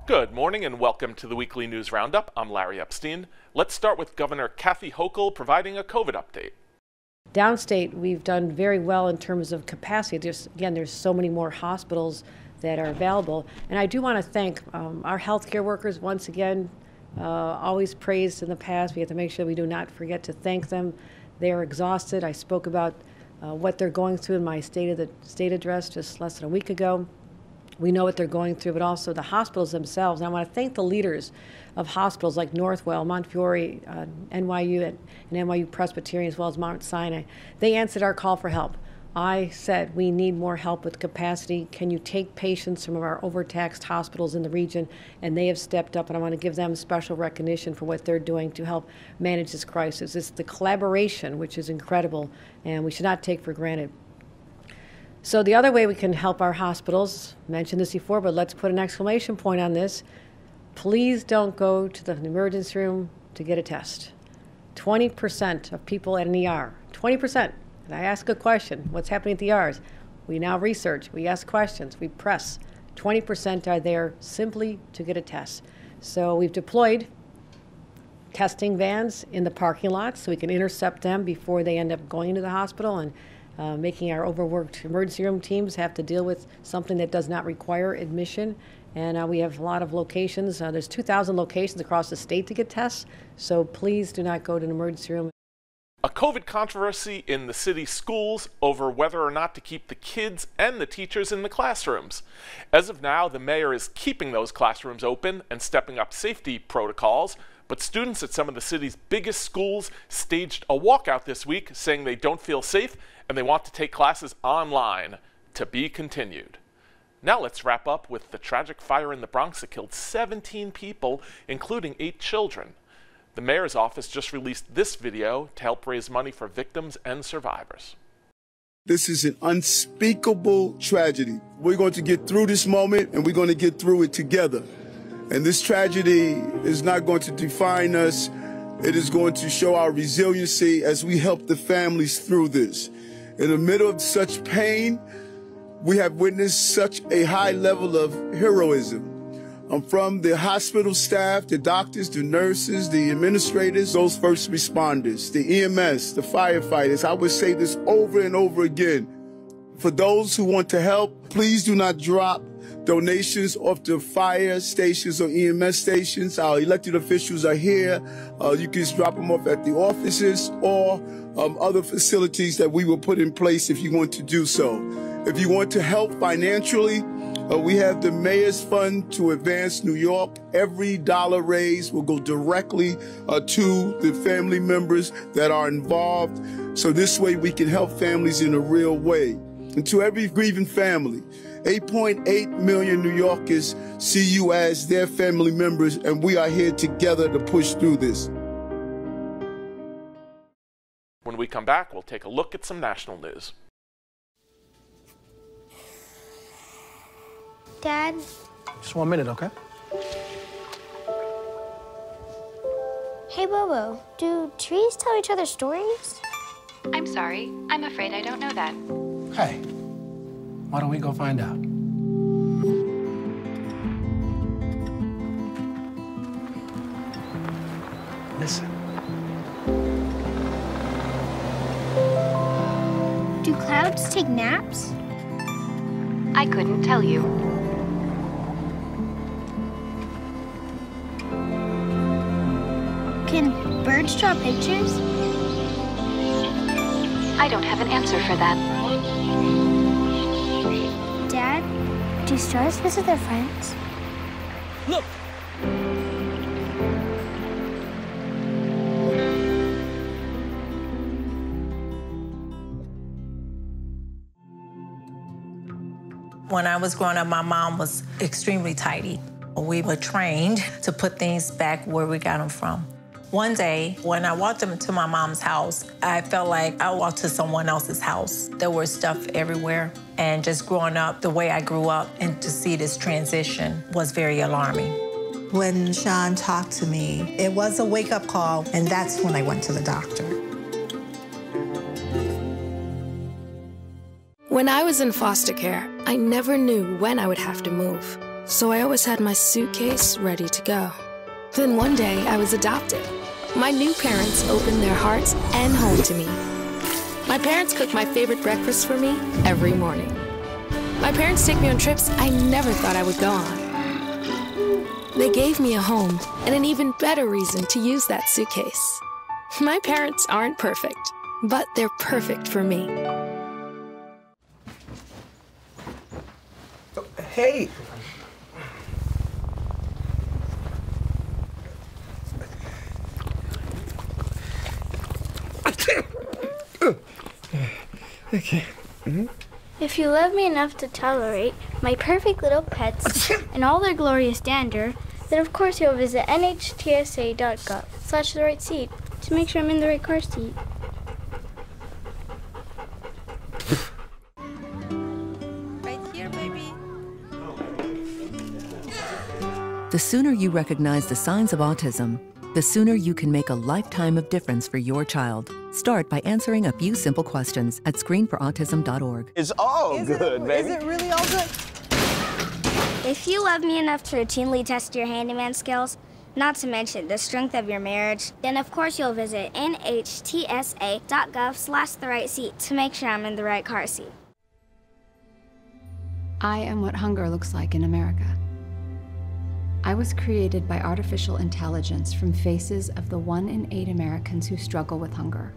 Good morning and welcome to the Weekly News Roundup. I'm Larry Epstein. Let's start with Governor Kathy Hochul providing a COVID update. Downstate, we've done very well in terms of capacity. There's so many more hospitals that are available. And I do want to thank our healthcare workers once again, always praised in the past. We have to make sure we do not forget to thank them. They are exhausted. I spoke about what they're going through in my state address just less than a week ago. We know what they're going through, but also the hospitals themselves. And I want to thank the leaders of hospitals like Northwell, Montefiore, NYU, and NYU Presbyterian, as well as Mount Sinai. They answered our call for help. I said, we need more help with capacity. Can you take patients from our overtaxed hospitals in the region? And they have stepped up, and I want to give them special recognition for what they're doing to help manage this crisis. It's the collaboration, which is incredible, and we should not take for granted. So the other way we can help our hospitals, mentioned this before, but let's put an exclamation point on this. Please don't go to the emergency room to get a test. 20% of people at an ER, 20%. And I ask a question, what's happening at the ERs? We now research, we ask questions, we press. 20% are there simply to get a test. So we've deployed testing vans in the parking lots so we can intercept them before they end up going into the hospital and making our overworked emergency room teams have to deal with something that does not require admission. And we have a lot of locations. There's 2,000 locations across the state to get tests, so please do not go to an emergency room. A COVID controversy in the city schools over whether or not to keep the kids and the teachers in the classrooms. As of now, the mayor is keeping those classrooms open and stepping up safety protocols, but students at some of the city's biggest schools staged a walkout this week saying they don't feel safe and they want to take classes online. To be continued. Now let's wrap up with the tragic fire in the Bronx that killed 17 people, including 8 children. The mayor's office just released this video to help raise money for victims and survivors. This is an unspeakable tragedy. We're going to get through this moment, and we're going to get through it together. And this tragedy is not going to define us. It is going to show our resiliency as we help the families through this. In the middle of such pain, we have witnessed such a high level of heroism. From the hospital staff, the doctors, the nurses, the administrators, those first responders, the EMS, the firefighters. I would say this over and over again. For those who want to help, please do not drop donations off the fire stations or EMS stations. Our elected officials are here. You can just drop them off at the offices or other facilities that we will put in place if you want to do so. If you want to help financially, we have the Mayor's Fund to Advance New York. Every dollar raised will go directly to the family members that are involved. So this way we can help families in a real way. And to every grieving family, 8.8 million New Yorkers see you as their family members, and we are here together to push through this. When we come back, we'll take a look at some national news. Dad? Just 1 minute, okay? Hey, Bobo, do trees tell each other stories? I'm sorry. I'm afraid I don't know that. Hey, why don't we go find out? Listen. Do clouds take naps? I couldn't tell you. Can birds draw pictures? I don't have an answer for that. Dad, do stars visit their friends? Look! When I was growing up, my mom was extremely tidy. We were trained to put things back where we got them from. One day, when I walked into my mom's house, I felt like I walked to someone else's house. There was stuff everywhere. And just growing up the way I grew up and to see this transition was very alarming. When Sean talked to me, it was a wake-up call, and that's when I went to the doctor. When I was in foster care, I never knew when I would have to move. so I always had my suitcase ready to go. Then one day, I was adopted. My new parents opened their hearts and home to me. My parents cook my favorite breakfast for me every morning. My parents take me on trips I never thought I would go on. They gave me a home and an even better reason to use that suitcase. My parents aren't perfect, but they're perfect for me. Hey! Okay. If you love me enough to tolerate my perfect little pets and all their glorious dander, then of course you'll visit nhtsa.gov/the right seat to make sure I'm in the right car seat. Right here, baby. The sooner you recognize the signs of autism, the sooner you can make a lifetime of difference for your child. Start by answering a few simple questions at screenforautism.org. It's all good, baby. Is it really all good? If you love me enough to routinely test your handyman skills, not to mention the strength of your marriage, then of course you'll visit nhtsa.gov/the right seat to make sure I'm in the right car seat. I am what hunger looks like in America. I was created by artificial intelligence from faces of the 1 in 8 Americans who struggle with hunger.